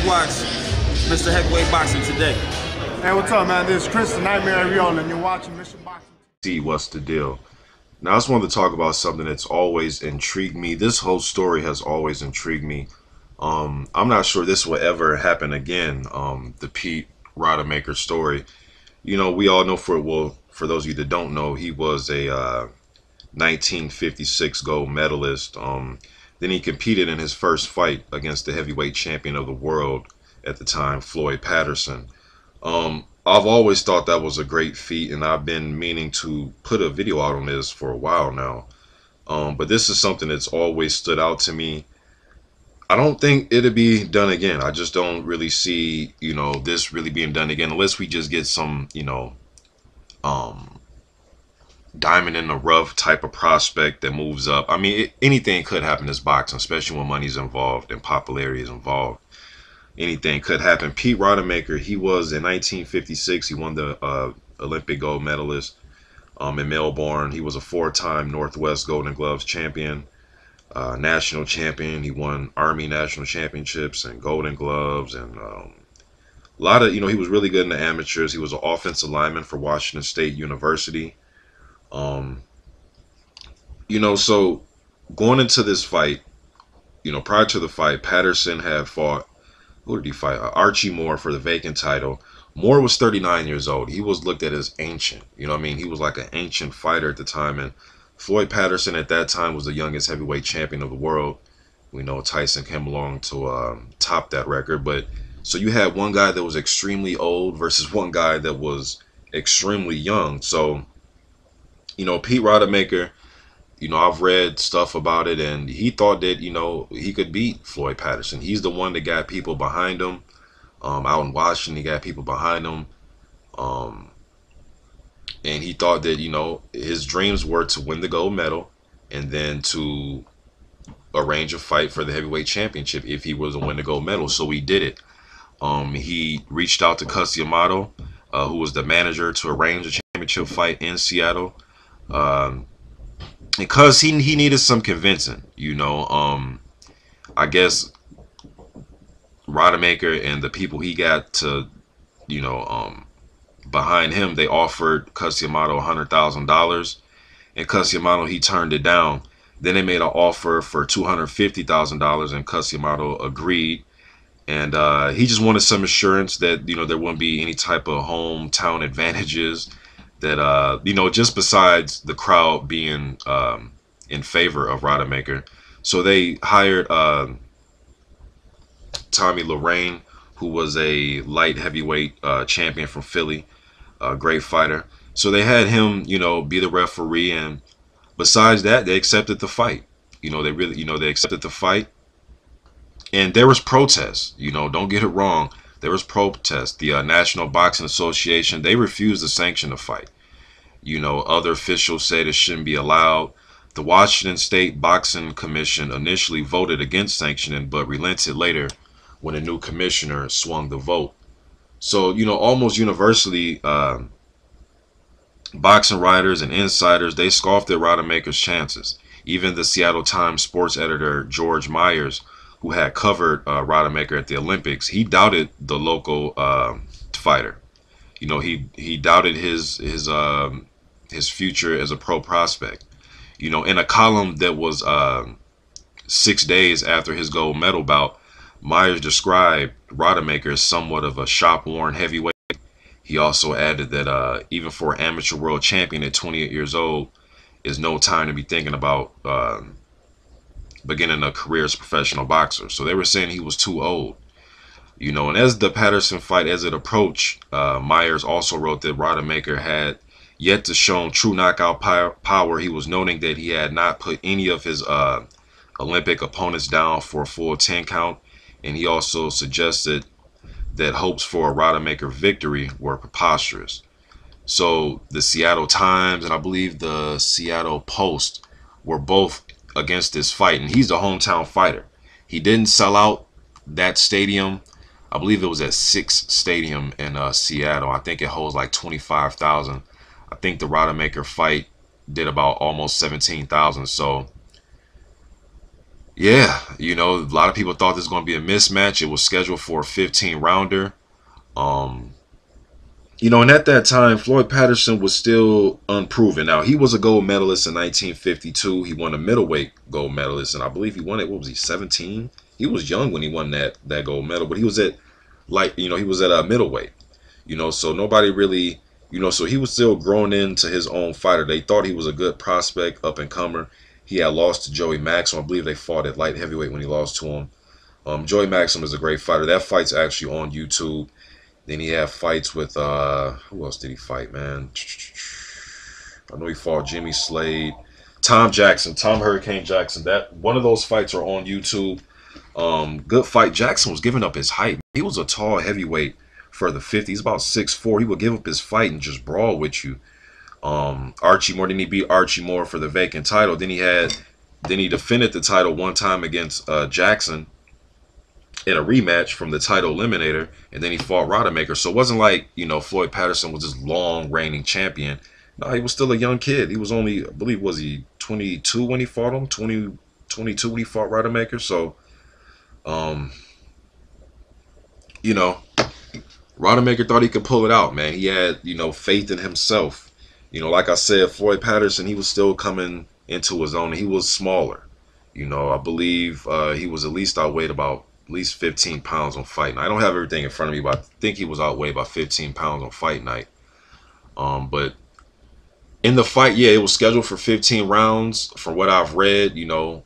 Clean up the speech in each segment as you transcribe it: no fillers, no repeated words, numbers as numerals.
watch Mr. Heavyweight Boxing today. Hey, what's up, man? This is Chris, the Nightmare Ariel, and you're watching Mission Boxing. See what's the deal. Now, I just wanted to talk about something that's always intrigued me. This whole story has always intrigued me. I'm not sure this will ever happen again. The Pete Rademacher story. You know, we all know for those of you that don't know, he was a 1956 gold medalist. Then he competed in his first fight against the heavyweight champion of the world at the time, Floyd Patterson. I've always thought that was a great feat, and I've been meaning to put a video out on this for a while now. But this is something that's always stood out to me. I don't think it'll be done again. I just don't really see, you know, this really being done again, unless we just get some, you know, diamond in the rough type of prospect that moves up. I mean, anything could happen in this boxing, especially when money's involved and popularity is involved. Anything could happen. Pete Rademacher, he was in 1956. He won the Olympic gold medalist in Melbourne. He was a four-time Northwest Golden Gloves champion, national champion. He won Army national championships and Golden Gloves, and a lot of, you know, he was really good in the amateurs. He was an offensive lineman for Washington State University. You know, so going into this fight, you know, prior to the fight, Patterson had fought, who did he fight? Archie Moore for the vacant title. Moore was 39 years old. He was looked at as ancient. You know what I mean? He was like an ancient fighter at the time. And Floyd Patterson at that time was the youngest heavyweight champion of the world. We know Tyson came along to top that record. But so you had one guy that was extremely old versus one guy that was extremely young. So, you know, Pete Rademacher, you know, I've read stuff about it, and he thought that, you know, he could beat Floyd Patterson. He's the one that got people behind him. Out in Washington, he got people behind him. And he thought that, you know, his dreams were to win the gold medal and then to arrange a fight for the heavyweight championship if he was to win the gold medal. So he did it. He reached out to Cus Yamato, who was the manager, to arrange a championship fight in Seattle. Because he needed some convincing, you know. I guess Rademacher and the people he got to, you know, behind him, they offered Cus Yamato $100,000, and Cus Yamato, he turned it down. Then they made an offer for $250,000, and Cus Yamato agreed. And he just wanted some assurance that, you know, there wouldn't be any type of hometown advantages. That, you know, just besides the crowd being in favor of Rademacher. So they hired Tommy Lorraine, who was a light heavyweight champion from Philly, a great fighter. So they had him, you know, be the referee. And besides that, they accepted the fight. You know, they really, you know, they accepted the fight. And there was protests, you know, don't get it wrong. There was protest. The National Boxing Association, they refused to sanction the fight. You know, other officials said it shouldn't be allowed. The Washington State Boxing Commission initially voted against sanctioning, but relented later when a new commissioner swung the vote. So, you know, almost universally, boxing writers and insiders, they scoffed at Rademacher's chances. Even the Seattle Times sports editor, George Myers, who had covered Rademacher at the Olympics, he doubted the local fighter. You know, he doubted his future as a pro prospect. You know, in a column that was 6 days after his gold medal bout, Myers described Rademacher as somewhat of a shop-worn heavyweight. He also added that even for an amateur world champion at 28 years old, is no time to be thinking about beginning a career as a professional boxer. So they were saying he was too old. You know, and as the Patterson fight, as it approached, Myers also wrote that Rademacher had yet to show true knockout power. He was noting that he had not put any of his Olympic opponents down for a full 10 count. And he also suggested that hopes for a Rademacher victory were preposterous. So the Seattle Times and I believe the Seattle Post were both against this fight. And he's a hometown fighter. He didn't sell out that stadium. I believe it was at Six Stadium in Seattle. I think it holds like 25,000. I think the Rademacher fight did about almost 17,000. So Yeah, a lot of people thought this was going to be a mismatch. It was scheduled for a 15 rounder. Um, and at that time, Floyd Patterson was still unproven. Now, he was a gold medalist in 1952. He won a middleweight gold medalist, and I believe he won it. What was he, 17? He was young when he won that gold medal, but he was at he was at a middleweight. So nobody really, so he was still growing into his own fighter. They thought he was a good prospect, up and comer. He had lost to Joey Maxim. I believe they fought at light heavyweight when he lost to him. Joey Maxim is a great fighter. That fight's actually on YouTube. Then he had fights with who else did he fight, man? I know he fought Jimmy Slade, Tom Jackson, Tom Hurricane Jackson. That one of those fights are on YouTube. Good fight. Jackson was giving up his height. He was a tall heavyweight for the 50s. He's about 6'4". He would give up his fight and just brawl with you. Archie Moore, then he beat Archie Moore for the vacant title. Then he defended the title one time against Jackson in a rematch from the title eliminator, and then he fought Rademacher. So it wasn't like, Floyd Patterson was this long reigning champion. No, he was still a young kid. He was only, I believe, was he 22 when he fought him? 22 when he fought Rademacher. So, you know, Rademacher thought he could pull it out, man. He had, faith in himself. Like I said, Floyd Patterson, he was still coming into his own. He was smaller. I believe he was at least outweighed about at least 15 pounds on fight night. I don't have everything in front of me, but I think he was outweighed by 15 pounds on fight night. But in the fight, yeah, it was scheduled for 15 rounds. From what I've read,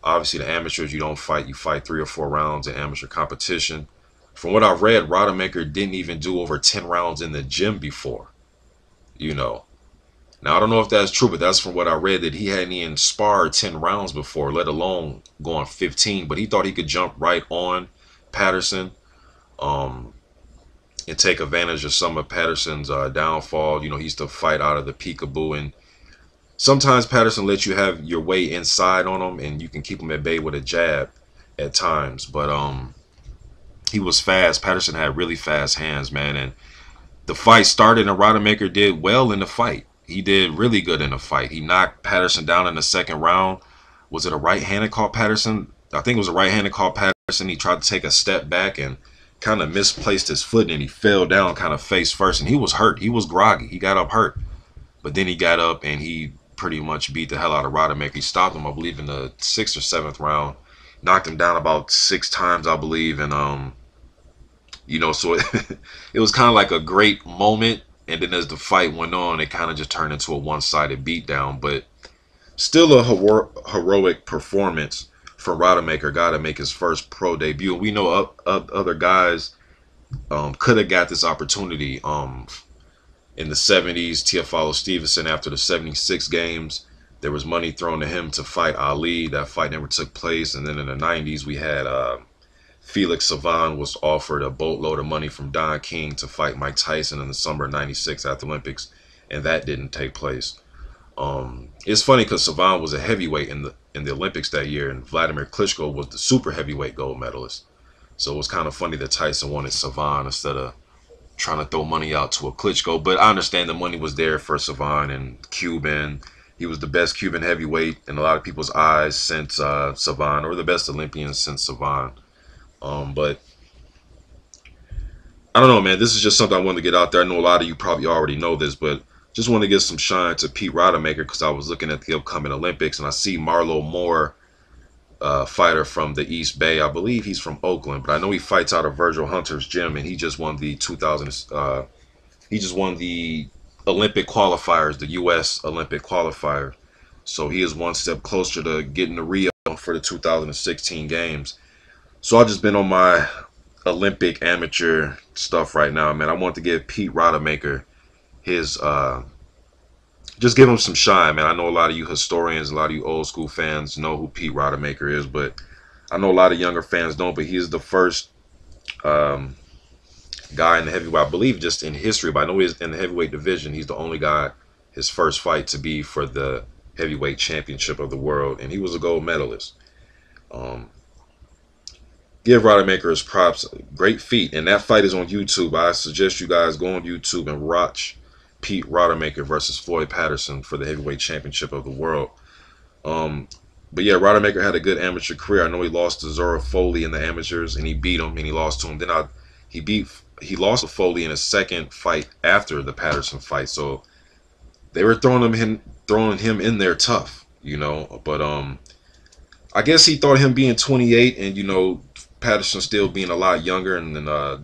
obviously the amateurs, you don't fight. You fight 3 or 4 rounds in amateur competition. From what I've read, Rademacher didn't even do over 10 rounds in the gym before. Now, I don't know if that's true, but that's from what I read, that he hadn't even sparred 10 rounds before, let alone going 15. But he thought he could jump right on Patterson and take advantage of some of Patterson's downfall. He used to fight out of the peekaboo, and sometimes Patterson lets you have your way inside on him, and you can keep him at bay with a jab at times. But he was fast. Patterson had really fast hands, man, and the fight started, and Rademacher did well in the fight. He did really good in the fight. He knocked Patterson down in the second round. Was it a right-handed caught Patterson? I think it was a right-handed caught Patterson. He tried to take a step back and kind of misplaced his foot, and he fell down kind of face first, and he was hurt. He was groggy. He got up hurt. But then he got up, and he pretty much beat the hell out of Rademacher. He stopped him, I believe, in the 6th or 7th round. Knocked him down about 6 times, I believe, and so it was kind of like a great moment. And then as the fight went on, it kind of just turned into a one-sided beatdown. But still a heroic performance for Rademacher. Got to make his first pro debut. We know other guys could have got this opportunity. In the 70s, Teofilo Stevenson, after the 76 games, there was money thrown to him to fight Ali. That fight never took place. And then in the 90s, we had Felix Savon was offered a boatload of money from Don King to fight Mike Tyson in the summer of '96 at the Olympics, and that didn't take place. It's funny because Savon was a heavyweight in the Olympics that year, and Vladimir Klitschko was the super heavyweight gold medalist. So it was kind of funny that Tyson wanted Savon instead of trying to throw money out to a Klitschko. But I understand the money was there for Savon and Cuban. He was the best Cuban heavyweight in a lot of people's eyes since Savon, or the best Olympian since Savon. But I don't know, man. This is just something I wanted to get out there. I know a lot of you probably already know this, but just want to give some shine to Pete Rademacher because I was looking at the upcoming Olympics and I see Marlo Moore, fighter from the East Bay. I believe he's from Oakland, but I know he fights out of Virgil Hunter's gym, and he just won the Olympic qualifiers, the U.S. Olympic qualifier. So he is one step closer to getting to Rio for the 2016 games. So I've just been on my Olympic amateur stuff right now, man. I want to give Pete Rademacher his, just give him some shine, man. I know a lot of you historians, a lot of you old school fans know who Pete Rademacher is, but I know a lot of younger fans don't. But he is the first guy in the heavyweight, I believe, just in history. But I know he's in the heavyweight division. He's the only guy, his first fight to be for the heavyweight championship of the world, and he was a gold medalist. Give Rademacher his props. Great feat. And that fight is on YouTube. I suggest you guys go on YouTube and watch Pete Rademacher versus Floyd Patterson for the heavyweight championship of the world. But yeah, Rademacher had a good amateur career. I know he lost to Zora Foley in the amateurs, and he beat him, and he lost to him. Then he lost to Foley in his second fight after the Patterson fight. So they were throwing him in there tough, you know. But I guess he thought him being 28 and, you know, Patterson still being a lot younger and then a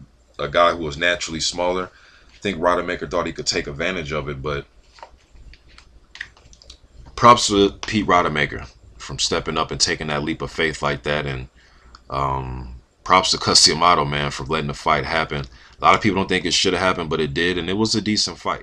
guy who was naturally smaller. I think Rademacher thought he could take advantage of it, but props to Pete Rademacher from stepping up and taking that leap of faith like that, and props to Cus D'Amato, man, for letting the fight happen. A lot of people don't think it should have happened, but it did, and it was a decent fight.